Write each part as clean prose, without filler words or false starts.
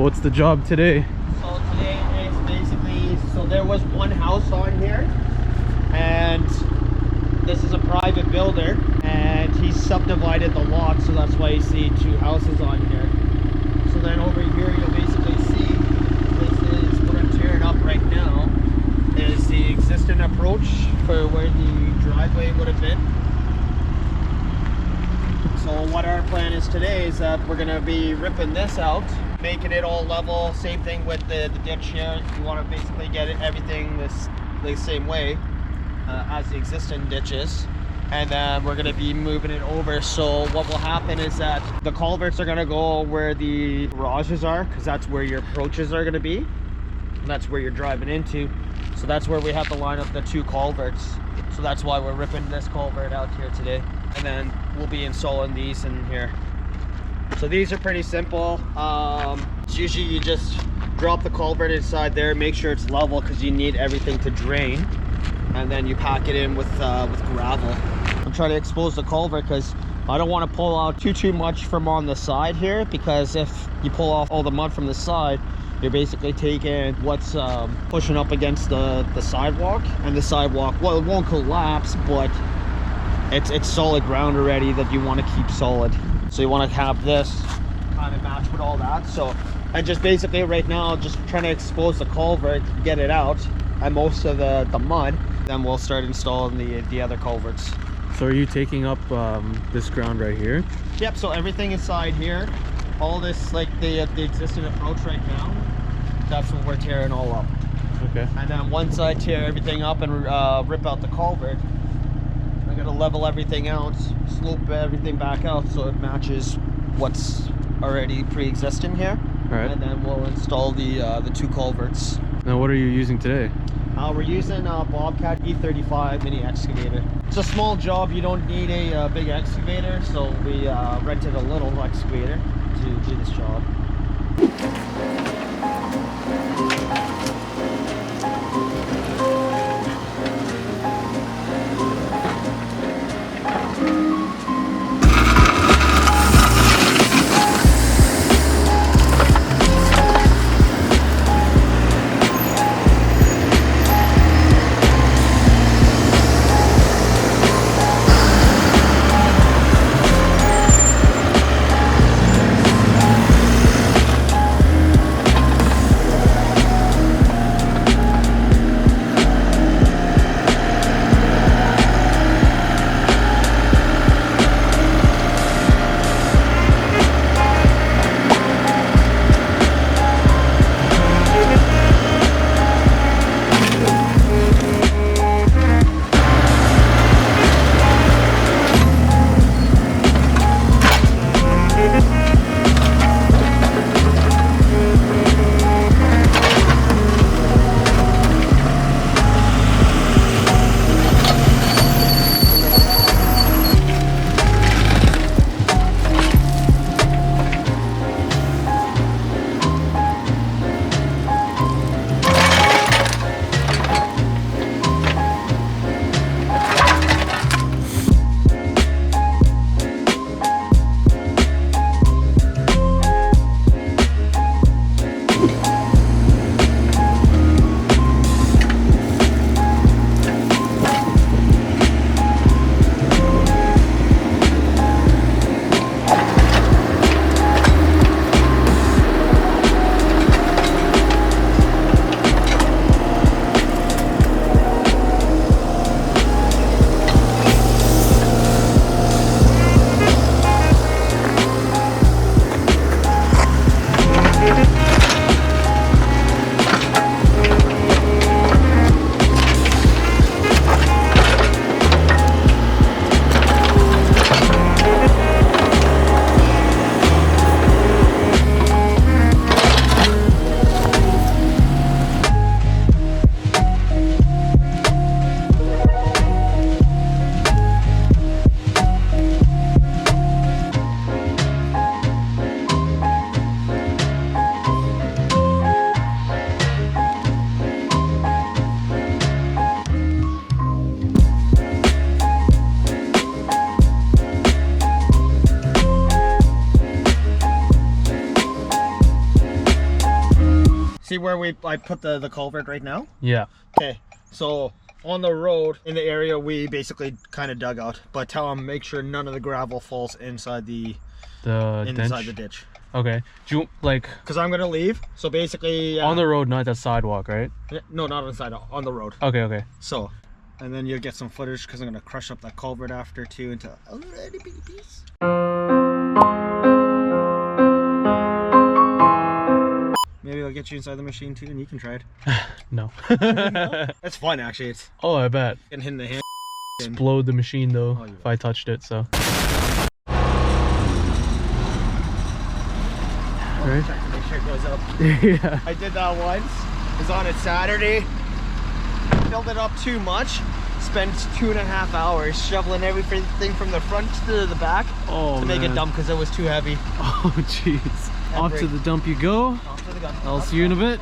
what's the job today? So today it's basically, so there was one house on here, and this is a private builder, and he subdivided the lot, so that's why you see two houses on here. So then over here you'll basically see, this is what I'm tearing up right now, is the existing approach for where the driveway would have been. So what our plan is today is that we're going to be ripping this out, making it all level. Same thing with the ditch here. You want to basically get everything the same way as the existing ditches. And then we're going to be moving it over. So what will happen is that the culverts are going to go where the garages are, because that's where your approaches are going to be. And that's where you're driving into. So that's where we have to line up the two culverts. So that's why we're ripping this culvert out here today. And then we'll be installing these in here. So these are pretty simple. It's usually you just drop the culvert inside there, make sure it's level because you need everything to drain, and then you pack it in with gravel. I'm trying to expose the culvert because I don't want to pull out too much from on the side here, because if you pull off all the mud from the side, you're basically taking what's pushing up against the sidewalk, and the sidewalk, well, it won't collapse, but it's solid ground already that you want to keep solid. So you want to have this kind of match with all that. So I just basically right now just trying to expose the culvert, get it out, and most of the mud. Then we'll start installing the other culverts. So are you taking up this ground right here? Yep, so everything inside here, all this, like the existing approach right now, that's what we're tearing all up. Okay. And then once I tear everything up and rip out the culvert, I gotta level everything out, slope everything back out so it matches what's already pre-existing here. All right. And then we'll install the two culverts. Now what are you using today? We're using a Bobcat E35 mini excavator. It's a small job, you don't need a big excavator, so we rented a little excavator to do this job. see where I put the culvert right now? Yeah. Okay, so on the road in the area we basically kind of dug out, but tell them make sure none of the gravel falls inside the ditch. Okay. Do you like? Because I'm gonna leave. So basically on the road, not that sidewalk, right? No, not on the side. On the road. Okay. Okay. So, and then you'll get some footage because I'm gonna crush up that culvert after too into a little itty bitty piece. Maybe I'll get you inside the machine too, and you can try it. No. That's fun actually. It's Oh, I bet. getting hit in the hand. Explode the machine though if I touched it. So. Right. Check to make sure it goes up. Yeah. I did that once. It was on a Saturday. Filled it up too much. Spent 2.5 hours shoveling everything from the front to the back to make it dump because it was too heavy. Oh jeez. Off to the dump you go. Off to the dump. I'll see you in a bit.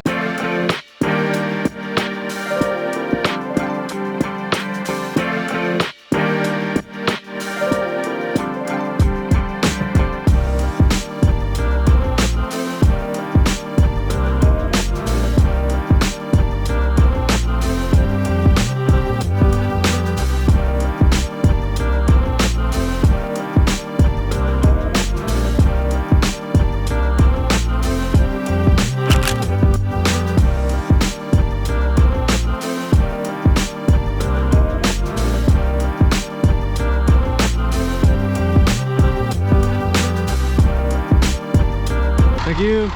Thank you.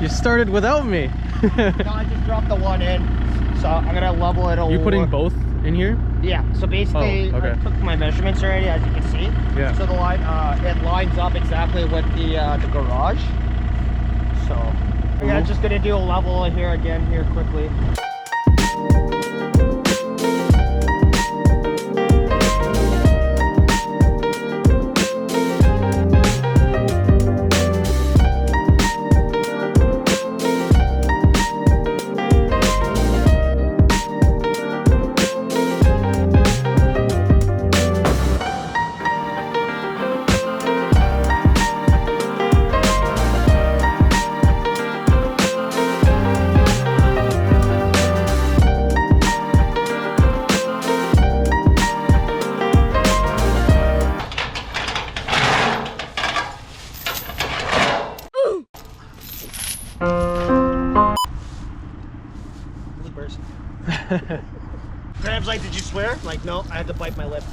You started without me. No, I just dropped the one in, so I'm gonna level it over. You putting both in here? Yeah. So basically, okay. I took my measurements already, as you can see. Yeah. So the line, it lines up exactly with the garage. So yeah, just gonna do a level here again here quickly. Graham's like, did you swear? I'm like, no, I had to bite my lip.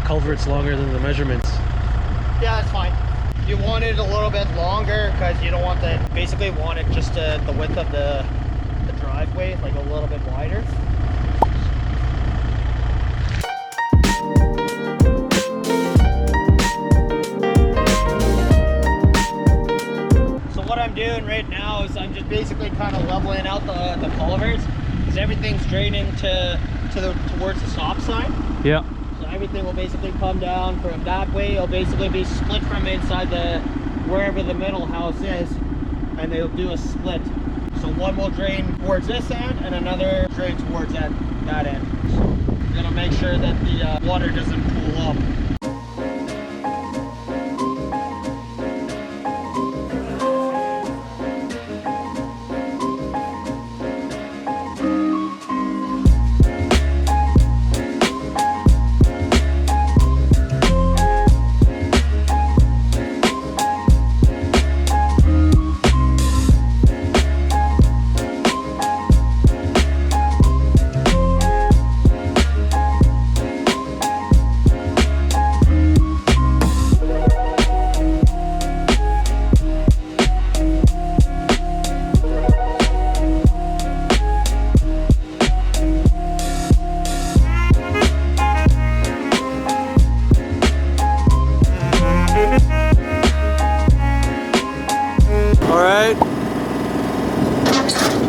Culvert's longer than the measurements. Yeah, that's fine. You want it a little bit longer because you don't want basically want it just the width of the driveway, like a little bit wider. So what I'm doing right now is I'm just basically kind of leveling out the culverts because everything's draining towards the stop sign. Yeah. Everything will basically come down from that way. It'll basically be split from inside wherever the middle house is, and they'll do a split. So one will drain towards this end and another drain towards that end. So we're gonna make sure that the water doesn't pool up.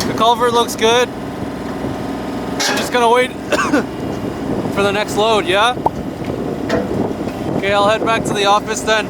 The culvert looks good. Just gonna wait for the next load, yeah? Okay, I'll head back to the office then.